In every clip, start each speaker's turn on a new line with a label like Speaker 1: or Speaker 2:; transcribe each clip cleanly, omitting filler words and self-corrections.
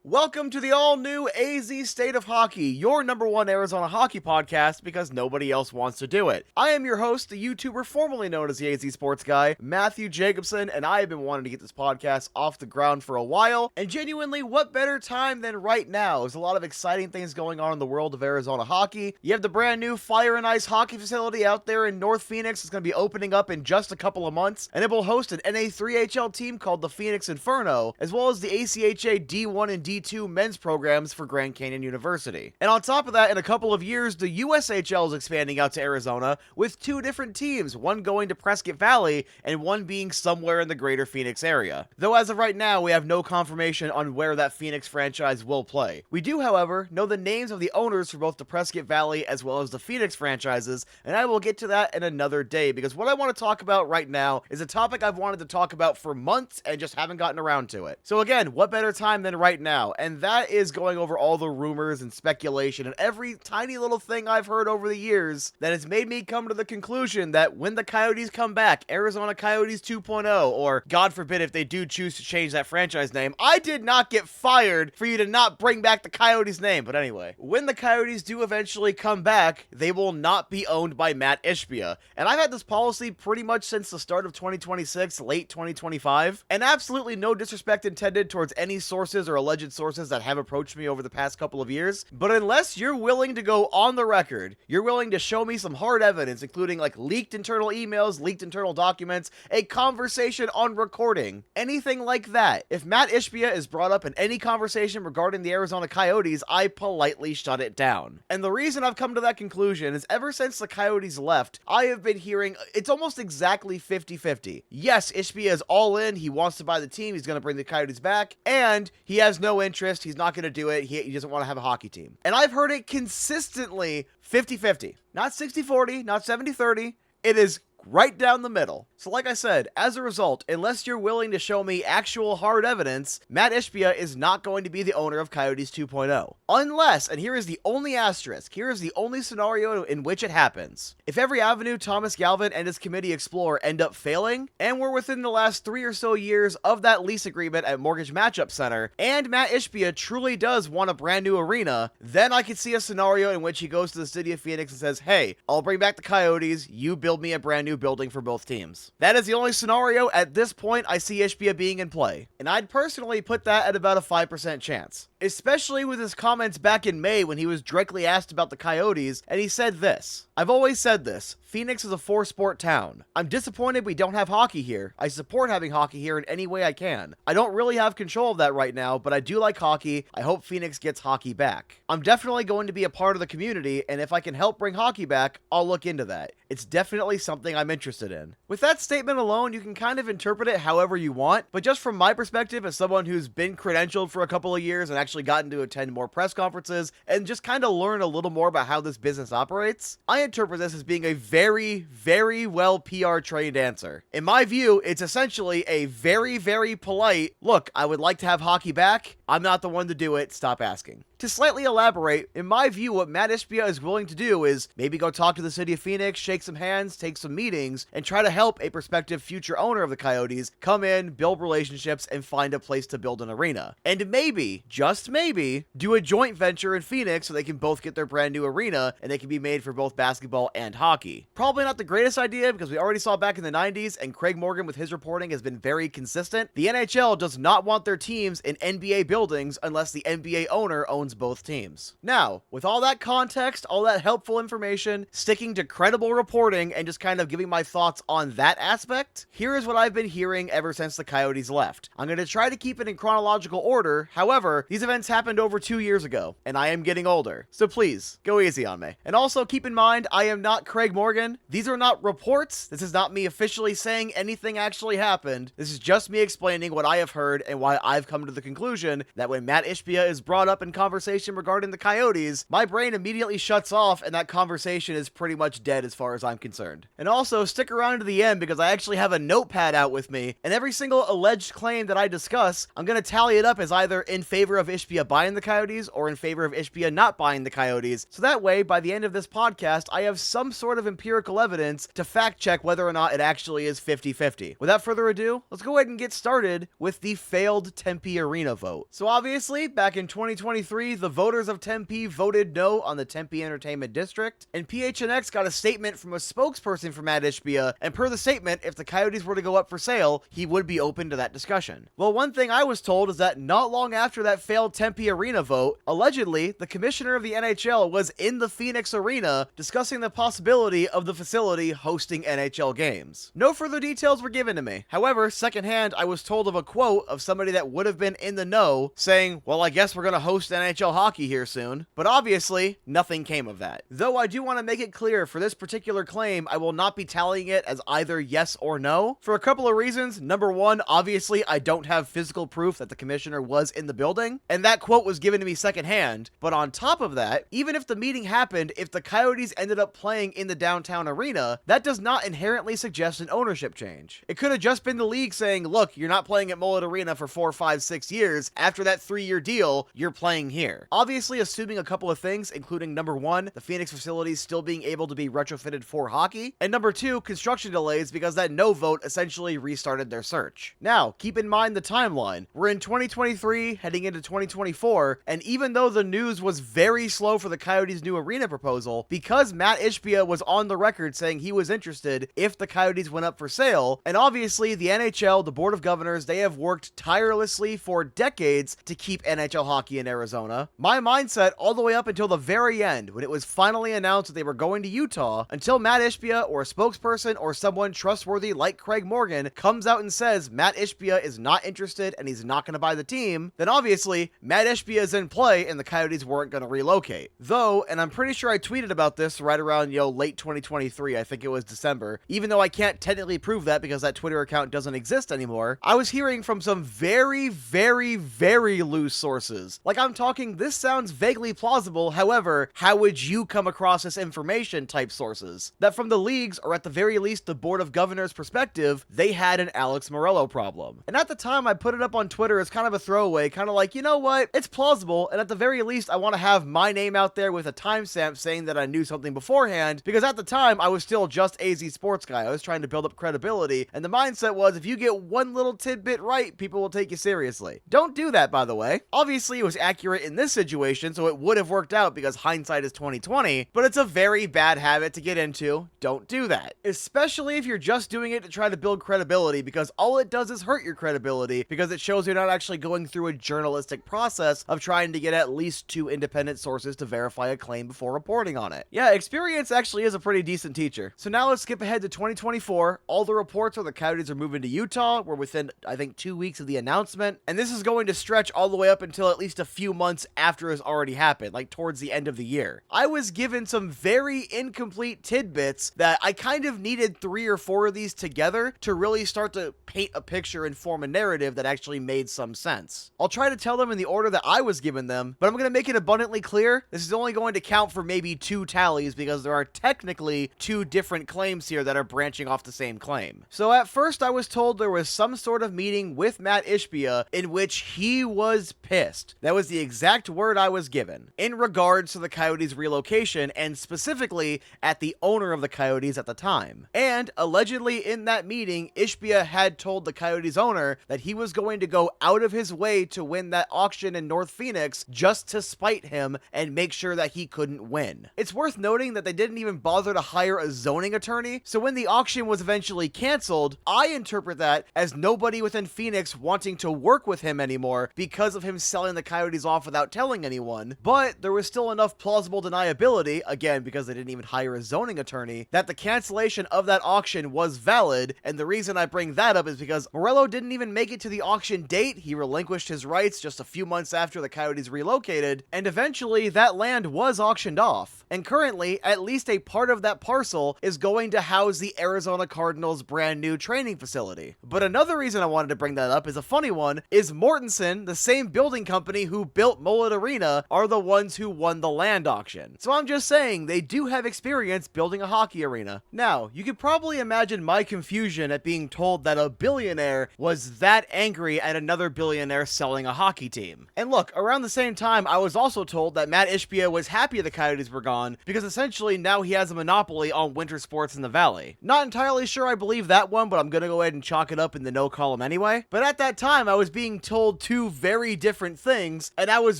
Speaker 1: Welcome to the all-new AZ State of Hockey, your number one Arizona hockey podcast because nobody else wants to do it. I am your host, the YouTuber formerly known as the AZ Sports Guy, Matthew Jacobson, and I have been wanting to get this podcast off the ground for a while, and genuinely, what better time than right now? There's a lot of exciting things going on in the world of Arizona hockey. You have the brand new Fire and Ice hockey facility out there in North Phoenix. It's going to be opening up in just a couple of months, and it will host an NA3HL team called the Phoenix Inferno, as well as the ACHA D1 and D2 men's programs for Grand Canyon University. And on top of that, in a couple of years, the USHL is expanding out to Arizona with two different teams, one going to Prescott Valley and one being somewhere in the greater Phoenix area. Though as of right now, we have no confirmation on where that Phoenix franchise will play. We do, however, know the names of the owners for both the Prescott Valley as well as the Phoenix franchises, and I will get to that in another day because what I want to talk about right now is a topic I've wanted to talk about for months and just haven't gotten around to it. So again, what better time than right now? And that is going over all the rumors and speculation and every tiny little thing I've heard over the years that has made me come to the conclusion that when the Coyotes come back, Arizona Coyotes 2.0, or God forbid if they do choose to change that franchise name, I did not get fired for you to not bring back the Coyotes name. But anyway, when the Coyotes do eventually come back, they will not be owned by Mat Ishbia. And I've had this policy pretty much since the start of 2026, late 2025, and absolutely no disrespect intended towards any sources or alleged sources that have approached me over the past couple of years, but unless you're willing to go on the record, you're willing to show me some hard evidence, including like leaked internal emails, leaked internal documents, a conversation on recording, anything like that. If Mat Ishbia is brought up in any conversation regarding the Arizona Coyotes, I politely shut it down. And the reason I've come to that conclusion is ever since the Coyotes left, I have been hearing it's almost exactly 50-50. Yes, Ishbia is all in, he wants to buy the team, he's going to bring the Coyotes back, and he has no interest, he's not going to do it, he doesn't want to have a hockey team. And I've heard it consistently 50-50. Not 60-40, not 70-30, it is right down the middle. So like I said, as a result, unless you're willing to show me actual hard evidence, Mat Ishbia is not going to be the owner of Coyotes 2.0. Unless, and here is the only asterisk, here is the only scenario in which it happens. If every avenue Thomas Galvin and his committee explore end up failing, and we're within the last 3 or so years of that lease agreement at Mortgage Matchup Center, and Mat Ishbia truly does want a brand new arena, then I could see a scenario in which he goes to the city of Phoenix and says, hey, I'll bring back the Coyotes, you build me a brand new building for both teams. That is the only scenario at this point I see Ishbia being in play, and I'd personally put that at about a 5% chance. Especially with his comments back in May when he was directly asked about the Coyotes, and he said this: I've always said this, Phoenix is a four-sport town. I'm disappointed we don't have hockey here. I support having hockey here in any way I can. I don't really have control of that right now, but I do like hockey. I hope Phoenix gets hockey back. I'm definitely going to be a part of the community, and if I can help bring hockey back, I'll look into that. It's definitely something I'm interested in. With that statement alone, you can kind of interpret it however you want, but just from my perspective as someone who's been credentialed for a couple of years and actually gotten to attend more press conferences and just kind of learn a little more about how this business operates, I interpret this as being a very, very well PR trained answer. In my view, it's essentially a very, very polite, look, I would like to have hockey back. I'm not the one to do it. Stop asking. To slightly elaborate, in my view, what Mat Ishbia is willing to do is maybe go talk to the city of Phoenix, shake some hands, take some meetings, and try to help a prospective future owner of the Coyotes come in, build relationships, and find a place to build an arena. And maybe, just maybe, do a joint venture in Phoenix so they can both get their brand new arena and they can be made for both basketball and hockey. Probably not the greatest idea because we already saw back in the 90s, and Craig Morgan with his reporting has been very consistent. The NHL does not want their teams in NBA buildings unless the NBA owner owns both teams. Now, with all that context, all that helpful information, sticking to credible reporting, and just kind of giving my thoughts on that aspect, here is what I've been hearing ever since the Coyotes left. I'm going to try to keep it in chronological order. However, these events happened over 2 years ago, and I am getting older, so please, go easy on me. And also keep in mind, I am not Craig Morgan. These are not reports. This is not me officially saying anything actually happened. This is just me explaining what I have heard and why I've come to the conclusion that when Mat Ishbia is brought up in conversation regarding the Coyotes, my brain immediately shuts off and that conversation is pretty much dead as far as I'm concerned. And also Also, stick around to the end because I actually have a notepad out with me, and every single alleged claim that I discuss, I'm going to tally it up as either in favor of Ishbia buying the Coyotes or in favor of Ishbia not buying the Coyotes. So that way, by the end of this podcast, I have some sort of empirical evidence to fact check whether or not it actually is 50-50. Without further ado, let's go ahead and get started with the failed Tempe Arena vote. So obviously, back in 2023, the voters of Tempe voted no on the Tempe Entertainment District, and PHNX got a statement from a spokesperson for Mat Ishbia, and per the statement, if the Coyotes were to go up for sale, he would be open to that discussion. Well, one thing I was told is that not long after that failed Tempe Arena vote, allegedly, the commissioner of the NHL was in the Phoenix Arena discussing the possibility of the facility hosting NHL games. No further details were given to me. However, secondhand, I was told of a quote of somebody that would have been in the know saying, well, I guess we're going to host NHL hockey here soon. But obviously, nothing came of that. Though I do want to make it clear, for this particular claim, I will not be tallying it as either yes or no, for a couple of reasons. Number one, obviously, I don't have physical proof that the commissioner was in the building, and that quote was given to me secondhand. But on top of that, even if the meeting happened, if the Coyotes ended up playing in the downtown arena, that does not inherently suggest an ownership change. It could have just been the league saying, look, you're not playing at Mullet Arena for 4, 5, 6 years. After that 3-year deal, you're playing here. Obviously, assuming a couple of things, including number one, the Phoenix facility still being able to be retrofitted for hockey, and number two, construction delays because that no vote essentially restarted their search. Now, keep in mind the timeline. We're in 2023, heading into 2024, and even though the news was very slow for the Coyotes' new arena proposal, because Mat Ishbia was on the record saying he was interested if the Coyotes went up for sale, and obviously the NHL, the Board of Governors, they have worked tirelessly for decades to keep NHL hockey in Arizona. My mindset all the way up until the very end, when it was finally announced that they were going to Utah, until Mat Ishbia or a spokesperson or someone trustworthy like Craig Morgan comes out and says Mat Ishbia is not interested and he's not going to buy the team, then obviously Mat Ishbia is in play and the Coyotes weren't going to relocate. Though, and I'm pretty sure I tweeted about this right around, late 2023, I think it was December, even though I can't technically prove that because that Twitter account doesn't exist anymore, I was hearing from some very, very, very loose sources. Like, I'm talking, this sounds vaguely plausible, however, how would you come across this information type sources? That from the leagues, or at the very least the Board of Governors perspective, they had an Alex Morello problem. And at the time, I put it up on Twitter as kind of a throwaway, kind of like, you know what, it's plausible, and at the very least, I want to have my name out there with a timestamp saying that I knew something beforehand, because at the time, I was still just AZ Sports Guy. I was trying to build up credibility, and the mindset was, if you get one little tidbit right, people will take you seriously. Don't do that, by the way. Obviously, it was accurate in this situation, so it would have worked out because hindsight is 2020, but it's a very bad habit to get into. Don't do that. Especially if you're just doing it to try to build credibility, because all it does is hurt your credibility, because it shows you're not actually going through a journalistic process of trying to get at least 2 independent sources to verify a claim before reporting on it. Yeah, experience actually is a pretty decent teacher. So now let's skip ahead to 2024. All the reports are the Coyotes are moving to Utah. We're within, I think, 2 weeks of the announcement, and this is going to stretch all the way up until at least a few months after it's already happened, like towards the end of the year. I was given some very incomplete tidbits that I kind of needed 3 or 4 of these together to really start to paint a picture and form a narrative that actually made some sense. I'll try to tell them in the order that I was given them, but I'm going to make it abundantly clear this is only going to count for maybe 2 tallies because there are technically 2 different claims here that are branching off the same claim. So at first I was told there was some sort of meeting with Mat Ishbia in which he was pissed. That was the exact word I was given in regards to the Coyotes relocation, and specifically at the owner of the Coyotes at the time. And allegedly in that meeting, Ishbia had told the Coyotes owner that he was going to go out of his way to win that auction in North Phoenix just to spite him and make sure that he couldn't win. It's worth noting that they didn't even bother to hire a zoning attorney, so when the auction was eventually canceled, I interpret that as nobody within Phoenix wanting to work with him anymore because of him selling the Coyotes off without telling anyone, but there was still enough plausible deniability, again because they didn't even hire a zoning attorney, that the cancellation of that auction was valid. And the reason I bring that up is because Morello didn't even make it to the auction date. He relinquished his rights just a few months after the Coyotes relocated, and eventually that land was auctioned off. And currently, at least a part of that parcel is going to house the Arizona Cardinals' brand new training facility. But another reason I wanted to bring that up is a funny one, is Mortensen, the same building company who built Mullet Arena, are the ones who won the land auction. So I'm just saying, they do have experience building a hockey arena. Now, Now, you could probably imagine my confusion at being told that a billionaire was that angry at another billionaire selling a hockey team. And look, around the same time, I was also told that Mat Ishbia was happy the Coyotes were gone because essentially now he has a monopoly on winter sports in the Valley. Not entirely sure I believe that one, but I'm gonna go ahead and chalk it up in the no column anyway. But at that time, I was being told two very different things, and I was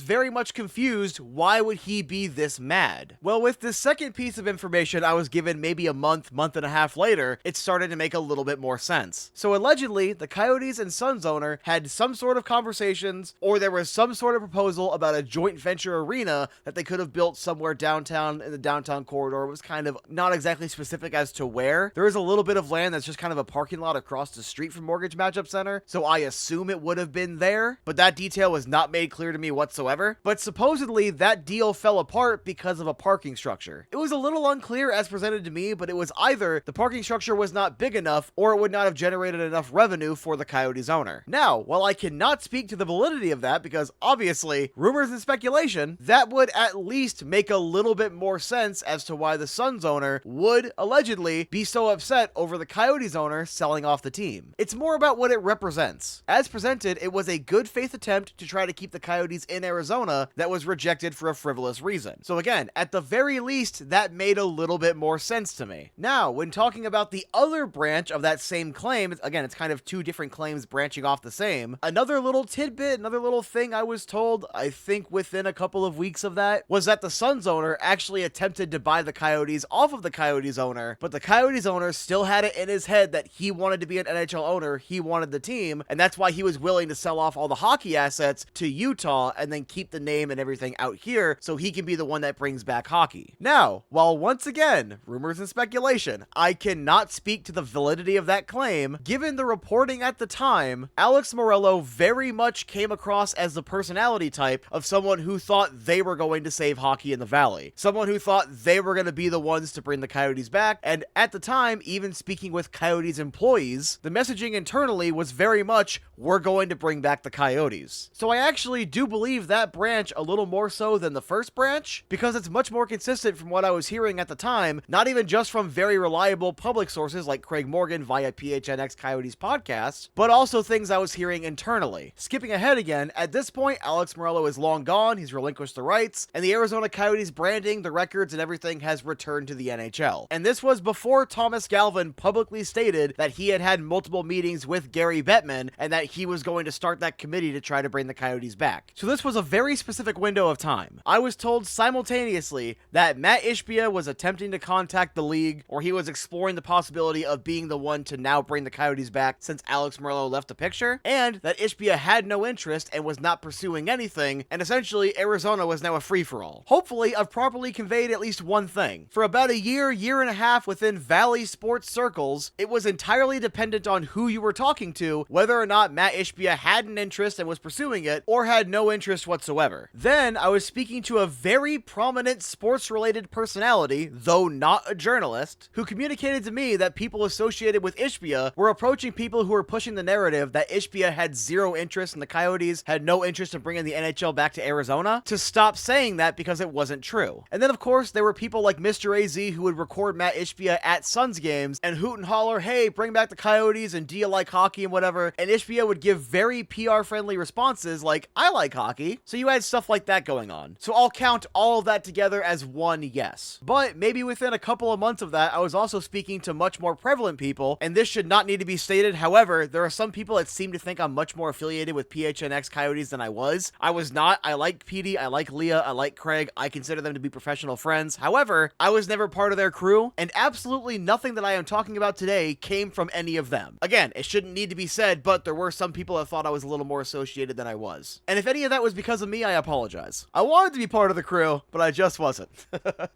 Speaker 1: very much confused. Why would he be this mad? Well, with this second piece of information I was given maybe a month and a half later, it started to make a little bit more sense. So allegedly, the Coyotes and Suns owner had some sort of conversations, or there was some sort of proposal about a joint venture arena that they could have built somewhere downtown in the downtown corridor. It was kind of not exactly specific as to where. There is a little bit of land that's just kind of a parking lot across the street from Mortgage Matchup Center, so I assume it would have been there, but that detail was not made clear to me whatsoever. But supposedly that deal fell apart because of a parking structure. It was a little unclear as presented to me, but it was either the parking structure was not big enough or it would not have generated enough revenue for the Coyotes owner. Now, while I cannot speak to the validity of that because obviously rumors and speculation, that would at least make a little bit more sense as to why the Suns owner would allegedly be so upset over the Coyotes owner selling off the team. It's more about what it represents. As presented, it was a good faith attempt to try to keep the Coyotes in Arizona that was rejected for a frivolous reason. So again, at the very least, that made a little bit more sense to me. Now, when talking about the other branch of that same claim, again, it's kind of two different claims branching off the same. Another little tidbit, another little thing I was told, I think within a couple of weeks of that, was that the Suns owner actually attempted to buy the Coyotes off of the Coyotes owner, but the Coyotes owner still had it in his head that he wanted to be an NHL owner, he wanted the team, and that's why he was willing to sell off all the hockey assets to Utah and then keep the name and everything out here so he can be the one that brings back hockey. Now, while once again, rumors and speculation, I cannot speak to the validity of that claim, given the reporting at the time, Alex Morello very much came across as the personality type of someone who thought they were going to save hockey in the Valley. Someone who thought they were going to be the ones to bring the Coyotes back, and at the time, even speaking with Coyotes employees, the messaging internally was very much, we're going to bring back the Coyotes. So I actually do believe that branch a little more so than the first branch, because it's much more consistent from what I was hearing at the time, not even just from very reliable public sources like Craig Morgan via PHNX Coyotes podcast, but also things I was hearing internally. Skipping ahead again, at this point, Alex Morello is long gone, he's relinquished the rights, and the Arizona Coyotes branding, the records, and everything has returned to the NHL. And this was before Thomas Galvin publicly stated that he had had multiple meetings with Gary Bettman and that he was going to start that committee to try to bring the Coyotes back. So this was a very specific window of time. I was told simultaneously that Mat Ishbia was attempting to contact the league, or he was exploring the possibility of being the one to now bring the Coyotes back since Alex Morello left the picture, and that Ishbia had no interest and was not pursuing anything, and essentially Arizona was now a free-for-all. Hopefully, I've properly conveyed at least one thing. For about a year and a half within Valley sports circles, it was entirely dependent on who you were talking to, whether or not Mat Ishbia had an interest and was pursuing it, or had no interest whatsoever. Then, I was speaking to a very prominent sports-related personality, though not a journalist, who communicated to me that people associated with Ishbia were approaching people who were pushing the narrative that Ishbia had zero interest in the Coyotes, had no interest in bringing the NHL back to Arizona, to stop saying that because it wasn't true. And then, of course, there were people like Mr. AZ who would record Mat Ishbia at Suns games and hoot and holler, hey, bring back the Coyotes and do you like hockey and whatever, and Ishbia would give very PR-friendly responses like, I like hockey. So you had stuff like that going on. So I'll count all of that together as one yes. But maybe within a couple of months of that, I was also speaking to much more prevalent people, and this should not need to be stated. However, there are some people that seem to think I'm much more affiliated with PHNX Coyotes than I was. I was not. I like Petey, I like Leah, I like Craig, I consider them to be professional friends. However, I was never part of their crew, and absolutely nothing that I am talking about today came from any of them. Again, it shouldn't need to be said, but there were some people that thought I was a little more associated than I was. And if any of that was because of me, I apologize. I wanted to be part of the crew, but I just wasn't.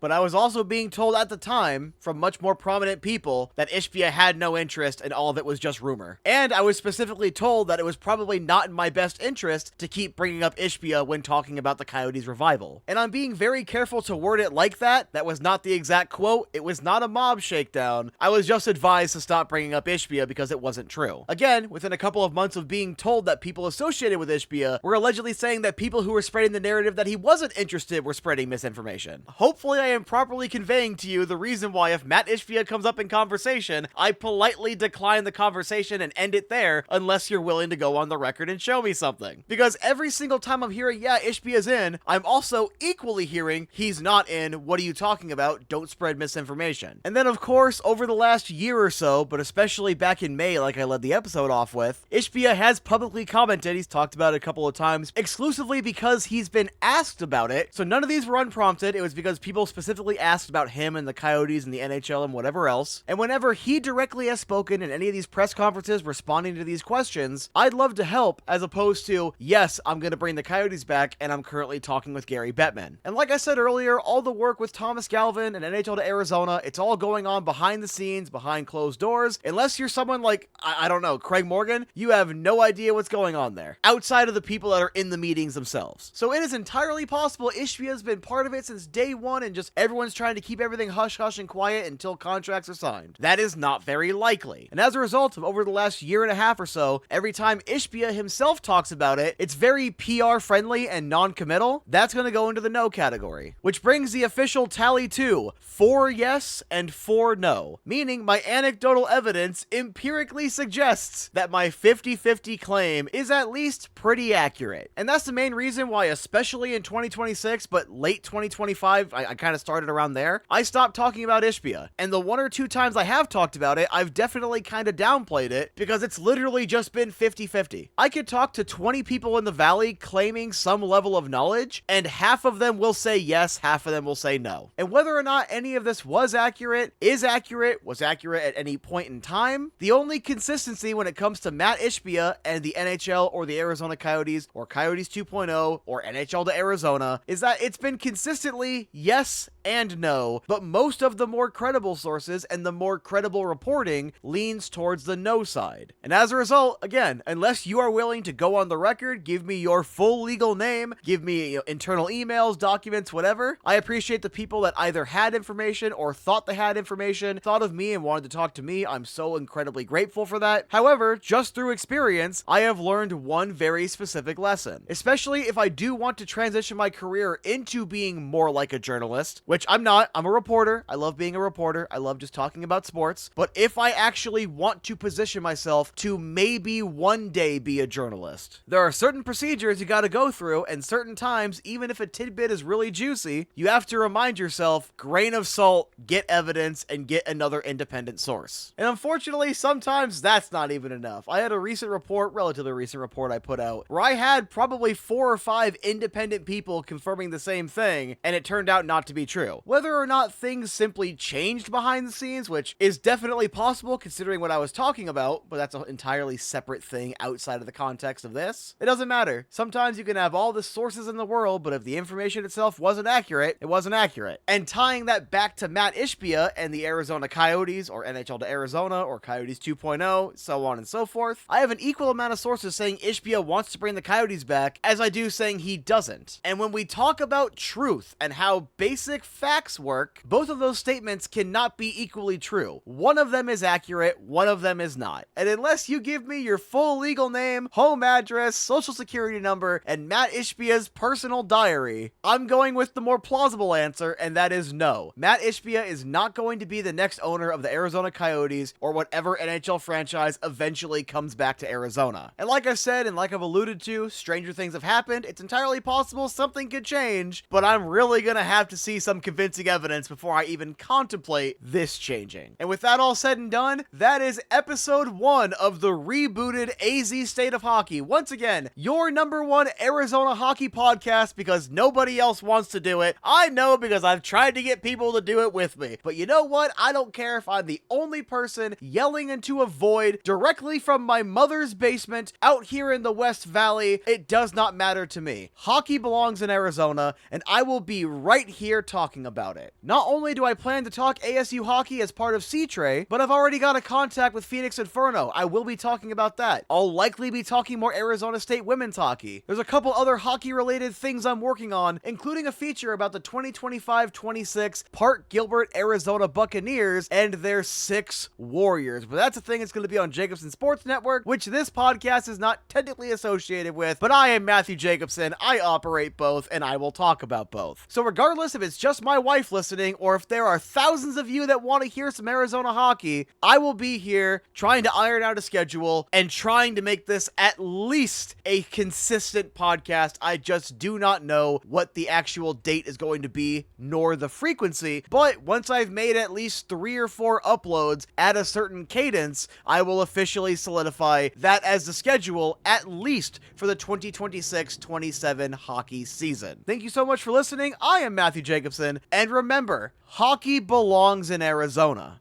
Speaker 1: But I was also being told at the time, from much more prominent people, that Ishbia had no interest and all of it was just rumor. And I was specifically told that it was probably not in my best interest to keep bringing up Ishbia when talking about the Coyotes revival. And I'm being very careful to word it like that. That was not the exact quote. It was not a mob shakedown. I was just advised to stop bringing up Ishbia because it wasn't true. Again, within a couple of months of being told that people associated with Ishbia were allegedly saying that people who were spreading the narrative that he wasn't interested were spreading misinformation. Hopefully I am properly conveying to you the reason why if Mat Mat Ishbia comes up in conversation, I politely decline the conversation and end it there unless you're willing to go on the record and show me something. Because every single time I'm hearing, yeah, Ishbia's in, I'm also equally hearing, he's not in, what are you talking about, don't spread misinformation. And then of course, over the last year or so, but especially back in May like I led the episode off with, Ishbia has publicly commented, he's talked about it a couple of times, exclusively because he's been asked about it. So none of these were unprompted, it was because people specifically asked about him and the Coyotes and the NHL and whatever else. And whenever he directly has spoken in any of these press conferences responding to these questions, I'd love to help, as opposed to, yes, I'm gonna bring the Coyotes back and I'm currently talking with Gary Bettman. And like I said earlier, all the work with Thomas Galvin and NHL to Arizona, it's all going on behind the scenes, behind closed doors. Unless you're someone like, I don't know, Craig Morgan, you have no idea what's going on there, outside of the people that are in the meetings themselves. So it is entirely possible Ishbia's been part of it since day one and just everyone's trying to keep everything hush-hush and quiet until contracts are signed. That is not very likely. And as a result of over the last year and a half or so, every time Ishbia himself talks about it, it's very PR friendly and non-committal. That's going to go into the no category. Which brings the official tally to 4 yes and 4 no. Meaning my anecdotal evidence empirically suggests that my 50-50 claim is at least pretty accurate. And that's the main reason why, especially in 2026, but late 2025, I kind of started around there, I stopped talking about Ishbia. And the 1 or 2 times I have talked about it, I've definitely kind of downplayed it because it's literally just been 50-50. I could talk to 20 people in the Valley claiming some level of knowledge, and half of them will say yes, half of them will say no. And whether or not any of this was accurate, is accurate, was accurate at any point in time, the only consistency when it comes to Mat Ishbia and the NHL or the Arizona Coyotes or Coyotes 2.0 or NHL to Arizona is that it's been consistently yes and no, but most of the more credible sources and the more credible reporting leans towards the no side. And as a result, again, unless you are willing to go on the record, give me your full legal name, give me internal emails, documents, whatever, I appreciate the people that either had information or thought they had information, thought of me and wanted to talk to me. I'm so incredibly grateful for that. However, just through experience, I have learned one very specific lesson, especially if I do want to transition my career into being more like a journalist, which I'm not. I'm a reporter. I love being a reporter. I love just talking about sports. But if I actually want to position myself to maybe one day be a journalist, there are certain procedures you got to go through, and certain times, even if a tidbit is really juicy, you have to remind yourself, grain of salt, get evidence, and get another independent source. And unfortunately, sometimes that's not even enough. I had a relatively recent report I put out, where I had probably 4 or 5 independent people confirming the same thing, and it turned out not to be true. Whether or not things simply changed behind the scenes, which is definitely possible considering what I was talking about, but that's an entirely separate thing outside of the context of this, it doesn't matter. Sometimes you can have all the sources in the world, but if the information itself wasn't accurate, it wasn't accurate. And tying that back to Mat Ishbia and the Arizona Coyotes, or NHL to Arizona, or Coyotes 2.0, so on and so forth, I have an equal amount of sources saying Ishbia wants to bring the Coyotes back as I do saying he doesn't. And when we talk about truth and how basic facts work, both of those statements cannot be equally true. One of them is accurate, one of them is not. And unless you give me your full legal name, home address, social security number, and Mat Ishbia's personal diary, I'm going with the more plausible answer, and that is no. Mat Ishbia is not going to be the next owner of the Arizona Coyotes or whatever NHL franchise eventually comes back to Arizona. And like I said, and like I've alluded to, stranger things have happened. It's entirely possible something could change, but I'm really gonna have to see some convincing evidence before I even contemplate this changing. And with that all said and done, that is episode 1 of the rebooted AZ State of Hockey. Once again, your #1 Arizona hockey podcast because nobody else wants to do it. I know, because I've tried to get people to do it with me. But you know what? I don't care if I'm the only person yelling into a void directly from my mother's basement out here in the West Valley. It does not matter to me. Hockey belongs in Arizona, and I will be right here talking about it. Not only do I plan to talk ASU hockey as part of C-Tray, but I've already got a contact with Phoenix Inferno. I will be talking about that. I'll likely be talking more Arizona State women's hockey. There's a couple other hockey-related things I'm working on, including a feature about the 2025-26 Park Gilbert Arizona Buccaneers and their 6 Warriors. But that's a thing that's going to be on Jacobson Sports Network, which this podcast is not technically associated with, but I am Matthew Jacobson. I operate both, and I will talk about both. So regardless if it's just my wife listening, or if there are thousands thousands of you that want to hear some Arizona hockey, I will be here trying to iron out a schedule and trying to make this at least a consistent podcast. I just do not know what the actual date is going to be, nor the frequency, but once I've made at least 3 or 4 uploads at a certain cadence, I will officially solidify that as the schedule, at least for the 2026-27 hockey season. Thank you so much for listening. I am Matthew Jacobson, and remember, hockey belongs in Arizona.